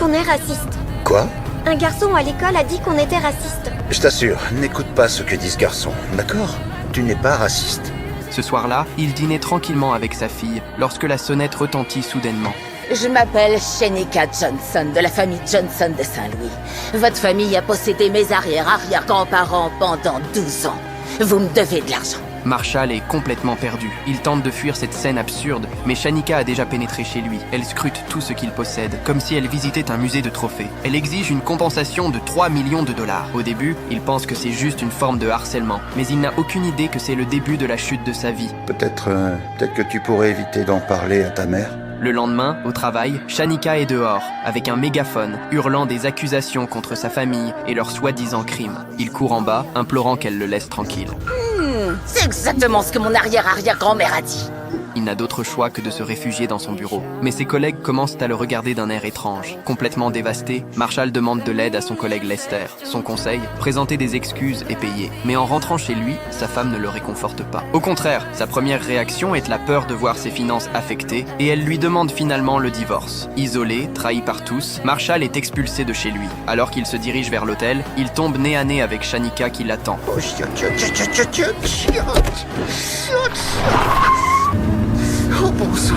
qu'on est raciste. Quoi? Un garçon à l'école a dit qu'on était raciste. Je t'assure, n'écoute pas ce que dit ce garçon, d'accord? Tu n'es pas raciste. Ce soir-là, il dînait tranquillement avec sa fille lorsque la sonnette retentit soudainement. Je m'appelle Shenika Johnson, de la famille Johnson de Saint-Louis. Votre famille a possédé mes arrière-arrière-grands-parents pendant 12 ans. Vous me devez de l'argent. Marshall est complètement perdu. Il tente de fuir cette scène absurde, mais Shanika a déjà pénétré chez lui. Elle scrute tout ce qu'il possède, comme si elle visitait un musée de trophées. Elle exige une compensation de 3 millions de dollars. Au début, il pense que c'est juste une forme de harcèlement, mais il n'a aucune idée que c'est le début de la chute de sa vie. Peut-être que tu pourrais éviter d'en parler à ta mère. Le lendemain, au travail, Shanika est dehors, avec un mégaphone, hurlant des accusations contre sa famille et leurs soi-disant crimes. Il court en bas, implorant qu'elle le laisse tranquille. C'est exactement ce que mon arrière-arrière-grand-mère a dit. Il n'a d'autre choix que de se réfugier dans son bureau. Mais ses collègues commencent à le regarder d'un air étrange. Complètement dévasté, Marshall demande de l'aide à son collègue Lester. Son conseil, présenter des excuses et payer. Mais en rentrant chez lui, sa femme ne le réconforte pas. Au contraire, sa première réaction est la peur de voir ses finances affectées et elle lui demande finalement le divorce. Isolé, trahi par tous, Marshall est expulsé de chez lui. Alors qu'il se dirige vers l'hôtel, il tombe nez à nez avec Shanika qui l'attend. Oh, oh bon sang.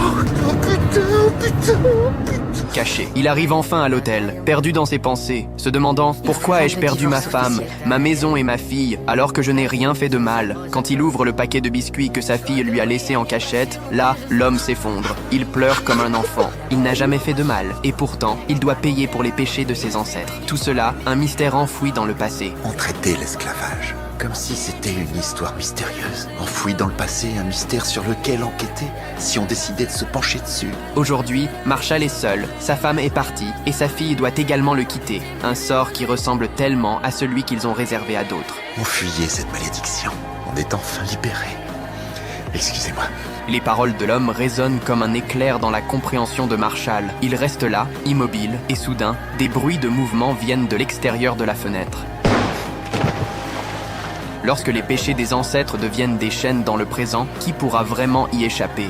Oh putain. Caché. Il arrive enfin à l'hôtel, perdu dans ses pensées, se demandant « Pourquoi ai-je perdu ma femme, ma maison et ma fille, alors que je n'ai rien fait de mal ?» Quand il ouvre le paquet de biscuits que sa fille lui a laissé en cachette, là, l'homme s'effondre. Il pleure comme un enfant. Il n'a jamais fait de mal, et pourtant, il doit payer pour les péchés de ses ancêtres. Tout cela, un mystère enfoui dans le passé. On traitait l'esclavage comme si c'était une histoire mystérieuse. Enfoui dans le passé, un mystère sur lequel enquêter si on décidait de se pencher dessus. Aujourd'hui, Marshall est seul, sa femme est partie, et sa fille doit également le quitter. Un sort qui ressemble tellement à celui qu'ils ont réservé à d'autres. On fuyait cette malédiction. On est enfin libérés. Excusez-moi. Les paroles de l'homme résonnent comme un éclair dans la compréhension de Marshall. Il reste là, immobile, et soudain, des bruits de mouvement viennent de l'extérieur de la fenêtre. Lorsque les péchés des ancêtres deviennent des chaînes dans le présent, qui pourra vraiment y échapper?